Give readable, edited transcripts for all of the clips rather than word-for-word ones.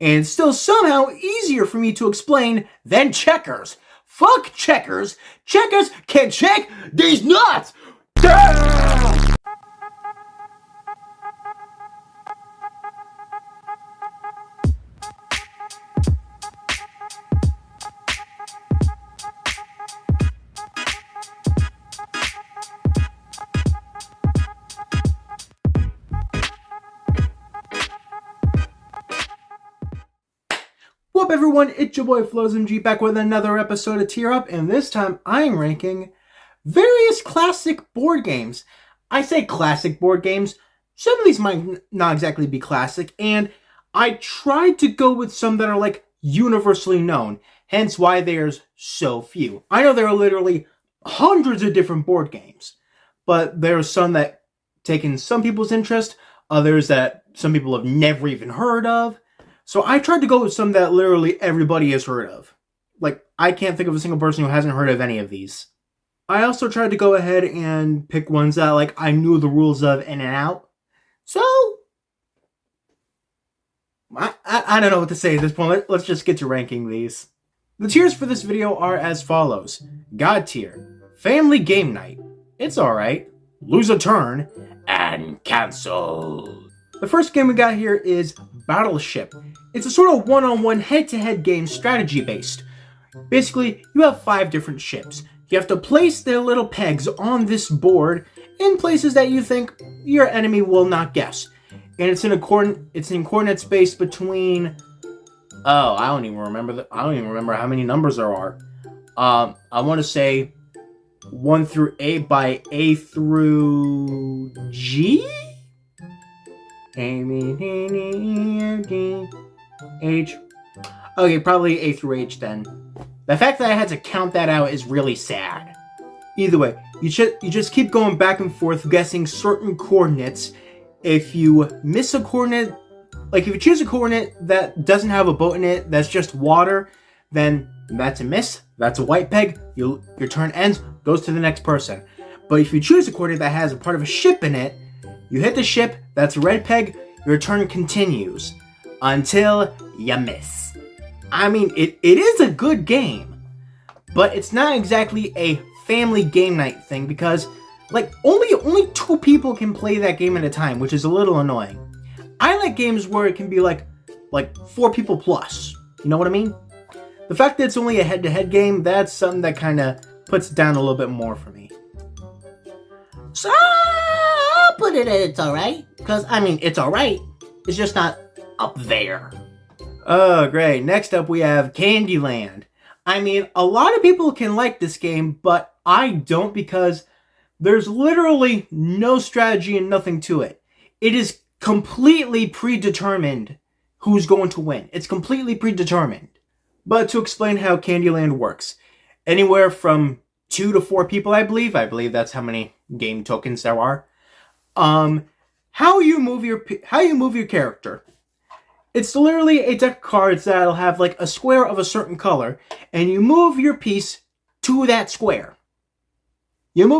and still somehow easier for me to explain than checkers. Fuck checkers! Checkers can check these nuts! What up everyone, it's your boy Floz MG back with another episode of Tier Up, and this time I'm ranking various classic board games. I say classic board games, some of these might not exactly be classic, and I tried to go with some that are like universally known, hence why there's so few. I know there are literally hundreds of different board games, but there are some that taken some people's interest, others that some people have never even heard of. So I tried to go with some that literally everybody has heard of. Like, I can't think of a single person who hasn't heard of any of these. I also tried to go ahead and pick ones that, like, I knew the rules of in and out. So, I don't know what to say at this point. Let's just get to ranking these. The tiers for this video are as follows. God tier, Family Game Night, It's Alright, Lose a Turn, and Cancel. The first game we got here is Battleship. It's a sort of one-on-one head-to-head game, strategy-based. Basically, you have 5 different ships. You have to place their little pegs on this board in places that you think your enemy will not guess. And it's in coordinate space between... Oh, I don't even remember how many numbers there are. I want to say 1 through 8 by A through G? A, B, C, D, H. Okay, probably A through H then. The fact that I had to count that out is really sad. Either way, you just keep going back and forth guessing certain coordinates. If you miss a coordinate, like if you choose a coordinate that doesn't have a boat in it, that's just water, then that's a miss. That's a white peg. Your turn ends, goes to the next person. But if you choose a coordinate that has a part of a ship in it, you hit the ship, that's a red peg, your turn continues until you miss. I mean, it is a good game, but it's not exactly a family game night thing because, like, only 2 people can play that game at a time, which is a little annoying. I like games where it can be like 4 people plus. You know what I mean? The fact that it's only a head-to-head game, that's something that kind of puts it down a little bit more for me. So I'll put it at it's alright. Because, I mean, it's alright. It's just not up there. Oh, great. Next up, we have Candyland. I mean, a lot of people can like this game, but I don't because there's literally no strategy and nothing to it. It is completely predetermined who's going to win. It's completely predetermined. But to explain how Candyland works, anywhere from 2 to 4 people, I believe that's how many game tokens there are. How you move your character. It's literally a deck of cards that'll have like a square of a certain color, and you move your piece to that square. Then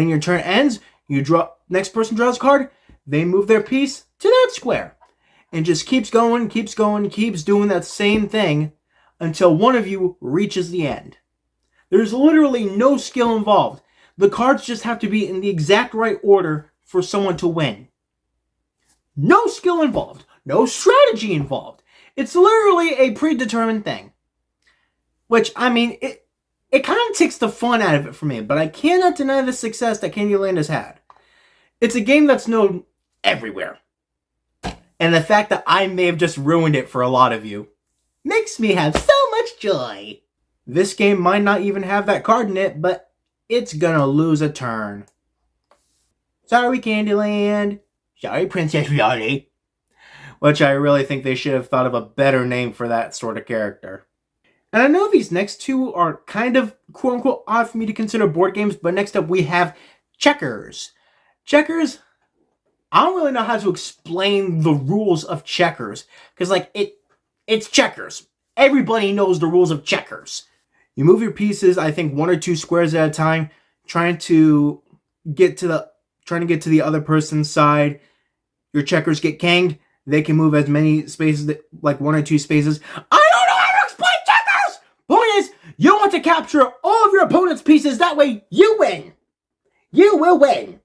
your turn ends, next person draws a card, they move their piece to that square. And just keeps doing that same thing until one of you reaches the end. There's literally no skill involved. The cards just have to be in the exact right order for someone to win. No skill involved. No strategy involved. It's literally a predetermined thing. Which, I mean, it kind of takes the fun out of it for me, but I cannot deny the success that Candyland has had. It's a game that's known everywhere. And the fact that I may have just ruined it for a lot of you makes me have so much joy. This game might not even have that card in it, but it's gonna lose a turn. Sorry, Candyland. Sorry, Princess Lolly. Which I really think they should have thought of a better name for that sort of character. And I know these next 2 are kind of quote-unquote odd for me to consider board games, but next up we have Checkers. Checkers, I don't really know how to explain the rules of checkers. Because, like, it's checkers. Everybody knows the rules of checkers. You move your pieces, I think, 1 or 2 squares at a time, trying to get to the other person's side. Your checkers get kanged. They can move as many spaces, like 1 or 2 spaces. I don't know how to explain checkers! Point is, you want to capture all of your opponent's pieces, that way you win! You will win!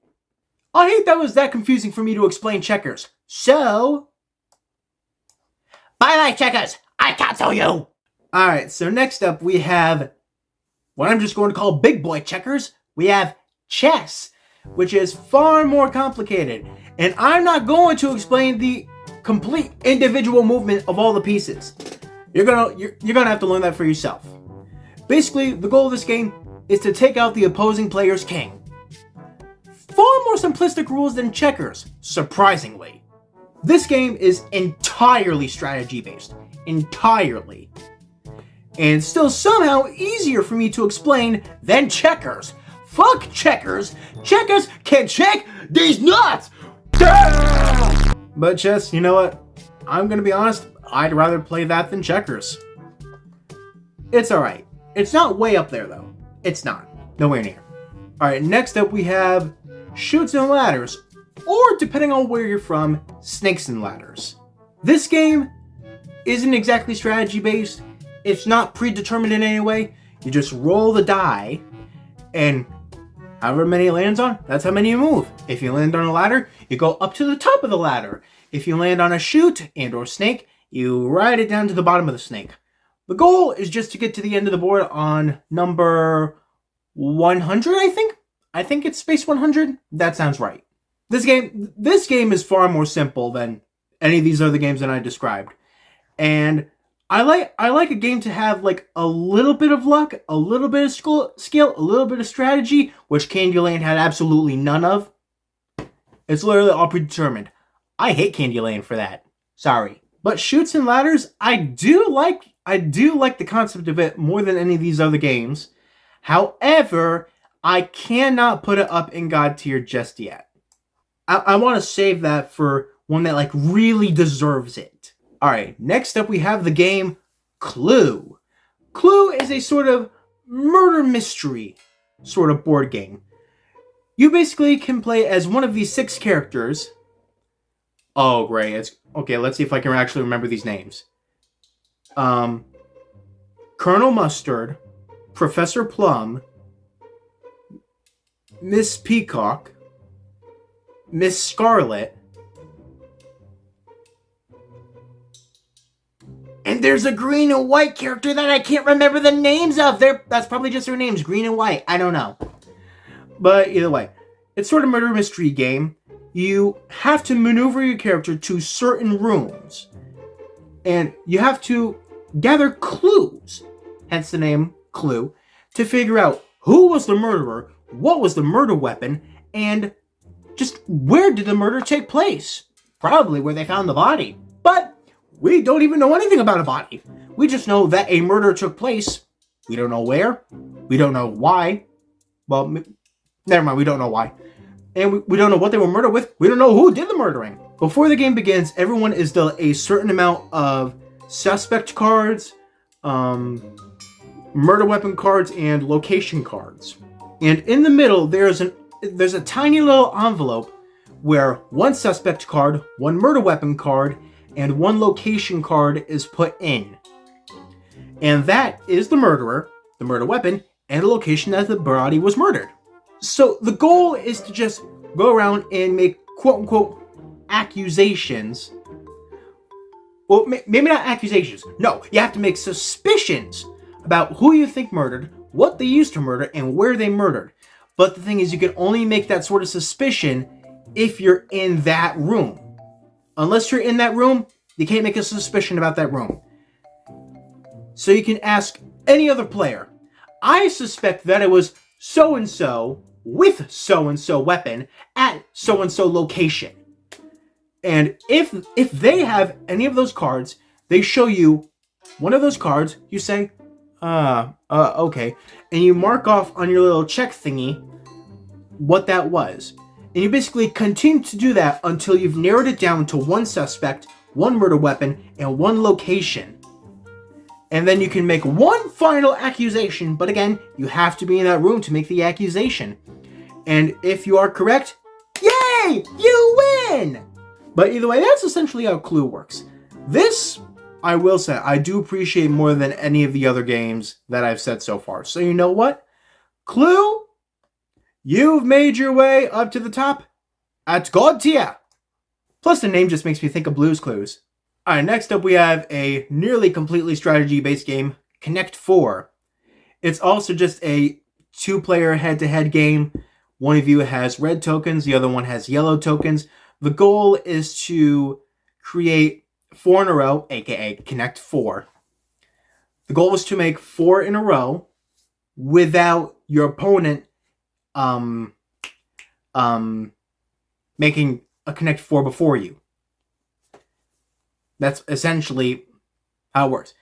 I hate that was that confusing for me to explain checkers. So... Bye-bye, checkers! I cancel you! Alright, so next up we have what I'm just going to call big boy checkers. We have chess, which is far more complicated. And I'm not going to explain the complete individual movement of all the pieces. You're gonna have to learn that for yourself. Basically, the goal of this game is to take out the opposing player's king. Far more simplistic rules than checkers, surprisingly. This game is entirely strategy based. Entirely. And still somehow easier for me to explain than checkers. Fuck checkers! Checkers can check these nuts! But chess, you know what? I'm gonna be honest, I'd rather play that than checkers. It's alright. It's not way up there though. It's not. Nowhere near. Alright, next up we have Chutes and Ladders, or depending on where you're from, Snakes and Ladders. This game isn't exactly strategy based. It's not predetermined in any way. You just roll the die, and however many it lands on, that's how many you move. If you land on a ladder, you go up to the top of the ladder. If you land on a chute and or snake, you ride it down to the bottom of the snake. The goal is just to get to the end of the board on number 100, I think. I think it's space 100. That sounds right. This game is far more simple than any of these other games that I described. And I like a game to have like a little bit of luck, a little bit of skill, a little bit of strategy, which Candyland had absolutely none of. It's literally all predetermined. I hate Candyland for that. Sorry. But Chutes and Ladders, I do like the concept of it more than any of these other games. However, I cannot put it up in God tier just yet. I want to save that for one that like really deserves it. Alright, next up we have the game Clue. Clue is a sort of murder mystery sort of board game. You basically can play as one of these 6 characters. Oh, great. Okay, let's see if I can actually remember these names. Colonel Mustard, Professor Plum, Miss Peacock, Miss Scarlet, and there's a green and white character that I can't remember the names of. That's probably just their names, green and white. I don't know. But either way, it's sort of a murder mystery game. You have to maneuver your character to certain rooms. And you have to gather clues, hence the name Clue, to figure out who was the murderer, what was the murder weapon, and just where did the murder take place. Probably where they found the body. But we don't even know anything about a body. We just know that a murder took place. We don't know where. We don't know why. Well, never mind, we don't know why. And we don't know what they were murdered with. We don't know who did the murdering. Before the game begins, everyone is dealt a certain amount of suspect cards, murder weapon cards, and location cards. And in the middle, there's a tiny little envelope where one suspect card, one murder weapon card, and one location card is put in. And that is the murderer, the murder weapon, and the location that the body was murdered. So the goal is to just go around and make quote-unquote accusations. Well, maybe not accusations. No, you have to make suspicions about who you think murdered, what they used to murder, and where they murdered. But the thing is, you can only make that sort of suspicion if you're in that room. Unless you're in that room, you can't make a suspicion about that room. So you can ask any other player, I suspect that it was so-and-so with so-and-so weapon at so-and-so location. And if they have any of those cards, they show you one of those cards, you say, okay. And you mark off on your little check thingy what that was. And you basically continue to do that until you've narrowed it down to one suspect, one murder weapon, and one location. And then you can make one final accusation, but again, you have to be in that room to make the accusation. And if you are correct, yay! You win! But either way, that's essentially how Clue works. This, I will say, I do appreciate more than any of the other games that I've said so far. So you know what? Clue, you've made your way up to the top at God tier. Plus the name just makes me think of Blue's Clues. Alright, next up we have a nearly completely strategy-based game, Connect 4. It's also just a 2-player head-to-head game. One of you has red tokens, the other one has yellow tokens. The goal is to create 4 in a row, aka Connect 4. The goal is to make 4 in a row without your opponent making a Connect 4 before you. That's essentially how it works.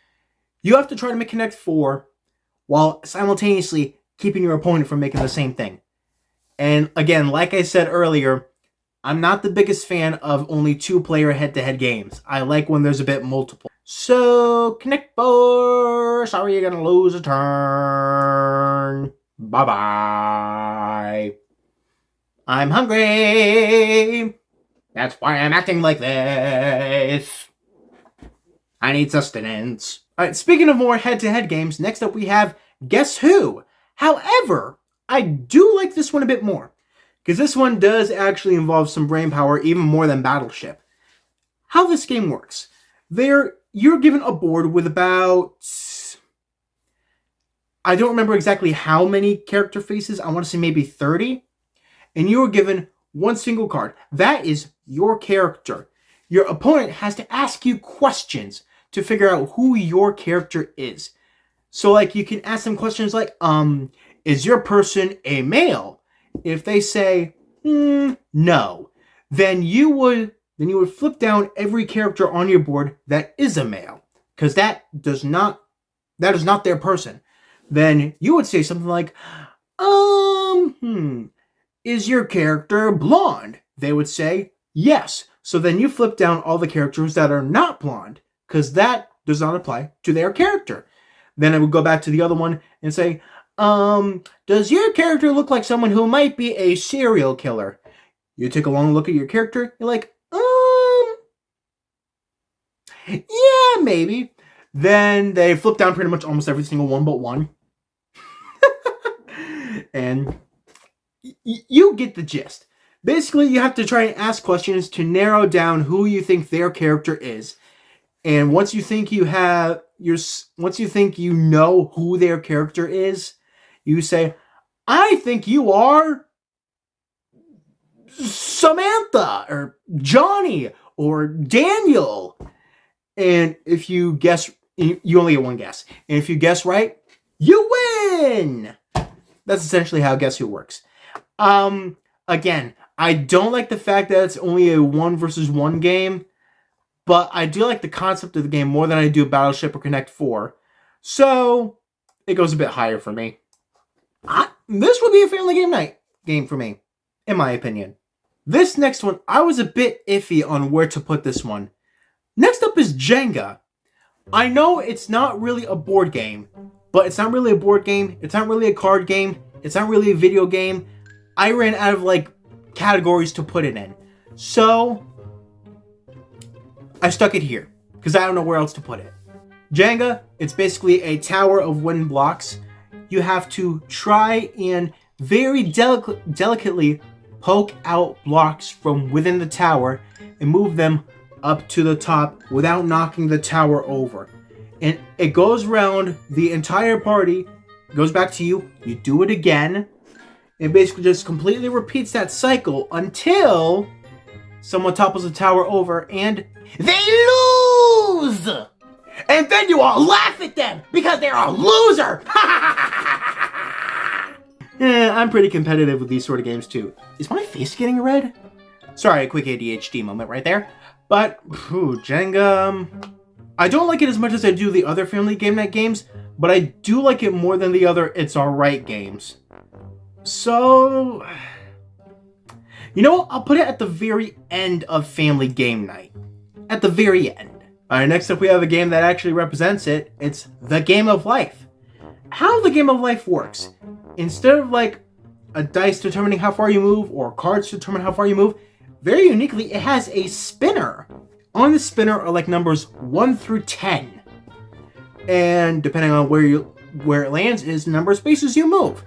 You have to try to make Connect 4 while simultaneously keeping your opponent from making the same thing. And again, like I said earlier, I'm not the biggest fan of only 2-player head-to-head games. I like when there's a bit multiple. So, Connect 4. Sorry, you're gonna lose a turn. Bye-bye. I'm hungry. That's why I'm acting like this. I need sustenance. Alright, speaking of more head-to-head games, next up we have Guess Who? However, I do like this one a bit more, because this one does actually involve some brain power, even more than Battleship. How this game works. You're given a board with about... I don't remember exactly how many character faces. I want to say maybe 30. And you are given one single card. That is your character. Your opponent has to ask you questions to figure out who your character is. So, like, you can ask them questions like, is your person a male? If they say, no, then you would flip down every character on your board that is a male. Because that is not their person. Then you would say something like, is your character blonde? They would say, yes. So then you flip down all the characters that are not blonde, because that does not apply to their character. Then I would go back to the other one and say, does your character look like someone who might be a serial killer? You take a long look at your character, you're like, yeah, maybe. Then they flip down pretty much almost every single one but one. And you get the gist. Basically, you have to try and ask questions to narrow down who you think their character is. And once you think you know who their character is, you say, I think you are Samantha or Johnny or Daniel. And if you guess, you only get one guess. And if you guess right, you win. That's essentially how Guess Who works. Again, I don't like the fact that it's only a 1-versus-1 game, but I do like the concept of the game more than I do Battleship or Connect 4. So, it goes a bit higher for me. This would be a family game night game for me, in my opinion. This next one, I was a bit iffy on where to put this one. Next up is Jenga. I know it's not really a board game, but it's not really a board game, it's not really a card game, it's not really a video game. I ran out of, categories to put it in. So, I stuck it here, because I don't know where else to put it. Jenga, it's basically a tower of wooden blocks. You have to try and very delicately poke out blocks from within the tower and move them up to the top without knocking the tower over. And it goes around the entire party, goes back to you, you do it again, and basically just completely repeats that cycle until someone topples the tower over and they lose! And then you all laugh at them because they're a loser! I'm pretty competitive with these sort of games too. Is my face getting red? Sorry, a quick ADHD moment right there. But, Jenga... I don't like it as much as I do the other family game night games, but I do like it more than the other It's Alright games. So... You know what? I'll put it at the very end of family game night. At the very end. Alright, next up we have a game that actually represents it. It's the Game of Life. How the Game of Life works. Instead of a dice determining how far you move or cards determine how far you move, very uniquely, it has a spinner. On the spinner are like numbers 1 through 10. And depending on where it lands is the number of spaces you move.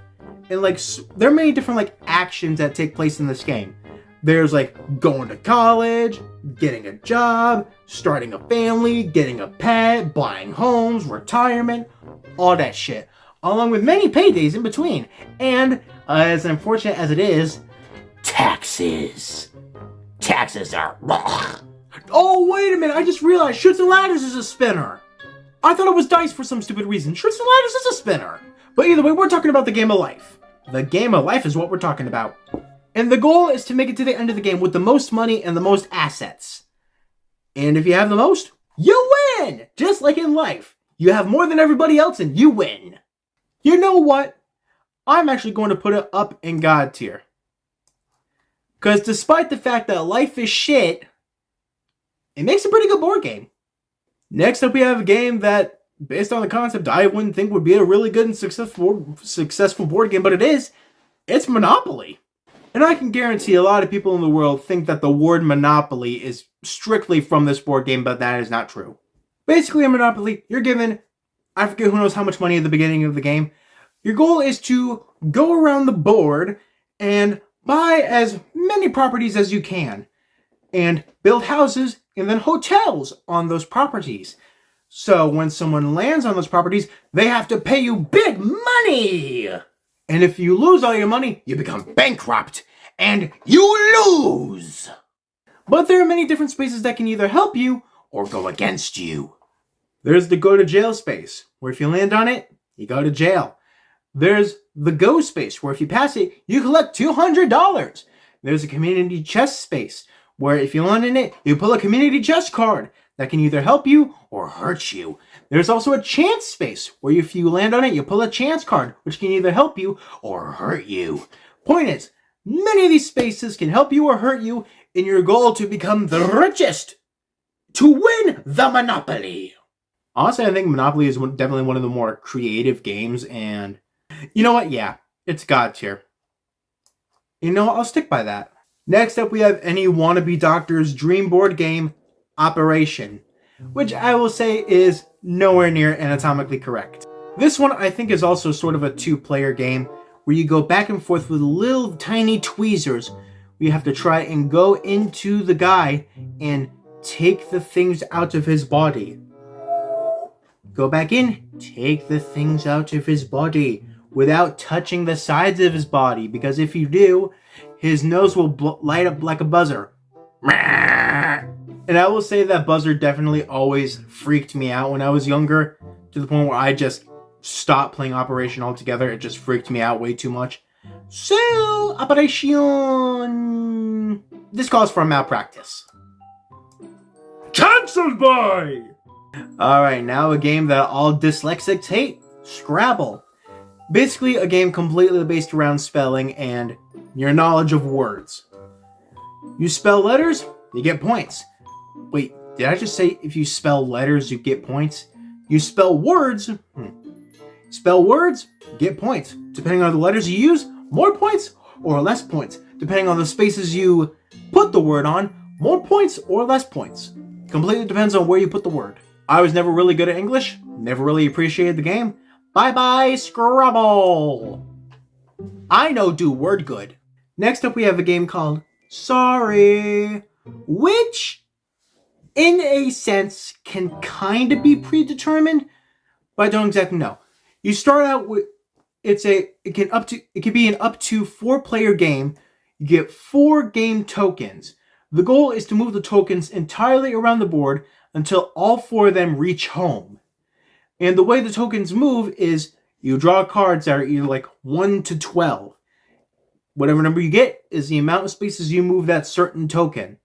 And like, there are many different like actions that take place in this game. There's like going to college, getting a job, starting a family, getting a pet, buying homes, retirement, all that shit. Along with many paydays in between. And as unfortunate as it is, taxes. Taxes are... Oh, wait a minute, I just realized Chutes and Ladders is a spinner. I thought it was dice for some stupid reason. Chutes and Ladders is a spinner. But either way, we're talking about the game of life. The game of life is what we're talking about. And the goal is to make it to the end of the game with the most money and the most assets. And if you have the most, you win! Just like in life. You have more than everybody else and you win. You know what? I'm actually going to put it up in God tier. Because despite the fact that life is shit, it makes a pretty good board game. Next up we have a game that, based on the concept, I wouldn't think would be a really good and successful board game, but it is. It's Monopoly. And I can guarantee a lot of people in the world think that the word Monopoly is strictly from this board game, but that is not true. Basically, in Monopoly, you're given, I forget who knows how much money at the beginning of the game. Your goal is to go around the board and buy as many properties as you can. And build houses and then hotels on those properties. So when someone lands on those properties, they have to pay you big money! And if you lose all your money, you become bankrupt. And you lose! But there are many different spaces that can either help you or go against you. There's the go to jail space, where if you land on it, you go to jail. There's the go space, where if you pass it, you collect $200. There's a community chest space, where if you land in it, you pull a community chest card that can either help you or hurt you. There's also a chance space, where if you land on it, you pull a chance card, which can either help you or hurt you. Point is, many of these spaces can help you or hurt you in your goal to become the richest, to win the Monopoly. Honestly, I think Monopoly is definitely one of the more creative games, and you know what? Yeah, it's God tier. You know what? I'll stick by that. Next up, we have any wannabe doctor's dream board game, Operation, which I will say is nowhere near anatomically correct. This one I think is also sort of a two-player game where you go back and forth with little tiny tweezers. You have to try and go into the guy and take the things out of his body. Go back in, take the things out of his body without touching the sides of his body, because if you do, his nose will light up like a buzzer. And I will say that buzzer definitely always freaked me out when I was younger, to the point where I just stopped playing Operation altogether. It just freaked me out way too much. So, Operation... This calls for a malpractice. Cancelled by! Alright, now a game that all dyslexics hate. Scrabble. Basically a game completely based around spelling and your knowledge of words. You spell letters, you get points. Wait, did I just say if you spell letters, you get points? You spell words, spell words, get points. Depending on the letters you use, more points or less points. Depending on the spaces you put the word on, more points or less points. Completely depends on where you put the word. I was never really good at English, never really appreciated the game. Bye-bye, Scrabble! I know do word good. Next up we have a game called Sorry, which in a sense can kind of be predetermined, but I don't exactly know. You start out with it can be an up to 4-player game. You get 4 game tokens. The goal is to move the tokens entirely around the board until all 4 of them reach home. And the way the tokens move is you draw cards that are either like 1 to 12. Whatever number you get is the amount of spaces you move that certain token.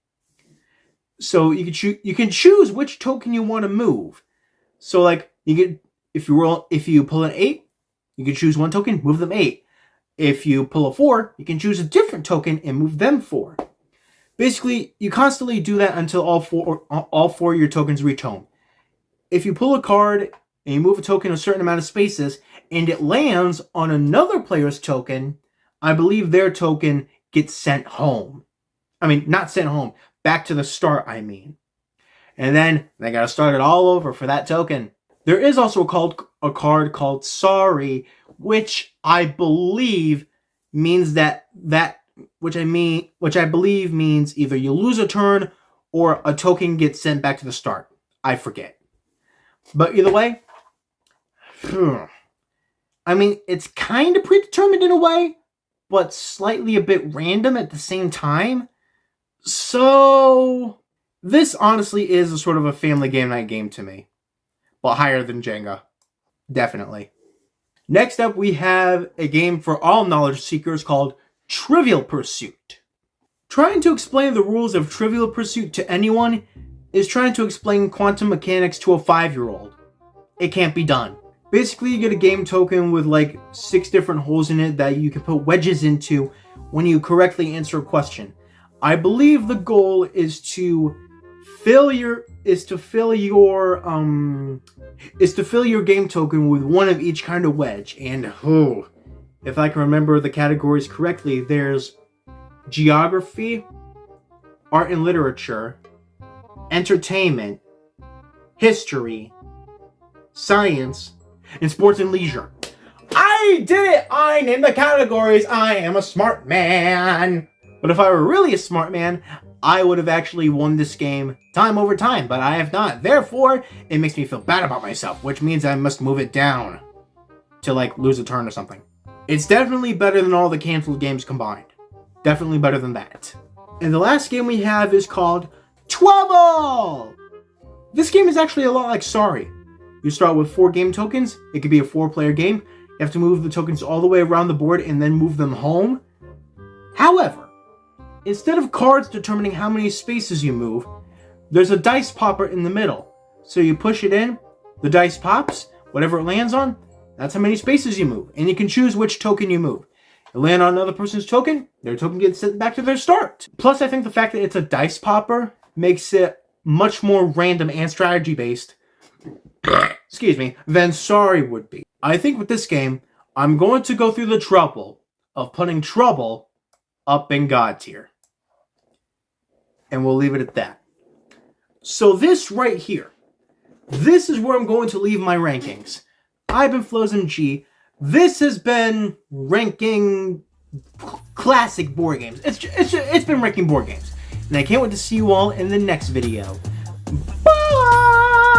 So you can choose which token you want to move. So like if you pull an 8, you can choose one token, move them 8. If you pull a 4, you can choose a different token and move them 4. Basically, you constantly do that until all four of your tokens reach home. If you pull a card and you move a token a certain amount of spaces and it lands on another player's token, I believe their token gets sent home. not sent home. Back to the start, I mean. And then they gotta start it all over for that token. There is also a card called Sorry, which I believe means which I believe means either you lose a turn or a token gets sent back to the start. I forget. But either way, it's kind of predetermined in a way, but slightly a bit random at the same time. So this honestly is a sort of a family game night game to me, but higher than Jenga. Definitely. Next up, we have a game for all knowledge seekers called Trivial Pursuit. Trying to explain the rules of Trivial Pursuit to anyone is trying to explain quantum mechanics to a 5-year-old. It can't be done. Basically, you get a game token with like 6 different holes in it that you can put wedges into when you correctly answer a question. I believe the goal is to fill your game token with one of each kind of wedge. And if I can remember the categories correctly, there's geography, art and literature, entertainment, history, science, and sports and leisure. I did it! I named the categories. I am a smart man. But if I were really a smart man, I would have actually won this game time over time, but I have not. Therefore, it makes me feel bad about myself, which means I must move it down to like lose a turn or something. It's definitely better than all the canceled games combined. Definitely better than that. And the last game we have is called Trouble! This game is actually a lot like Sorry. You start with 4 game tokens. It could be a 4-player game. You have to move the tokens all the way around the board and then move them home. However, instead of cards determining how many spaces you move, there's a dice popper in the middle. So you push it in, the dice pops, whatever it lands on, that's how many spaces you move. And you can choose which token you move. You land on another person's token, their token gets sent back to their start. Plus, I think the fact that it's a dice popper makes it much more random and strategy based than Sorry would be. I think with this game, I'm going to go through the trouble of putting Trouble up in God tier. And we'll leave it at that. So this right here, this is where I'm going to leave my rankings. I've been Floz MG. This has been ranking classic board games. It's been ranking board games. And I can't wait to see you all in the next video. Bye!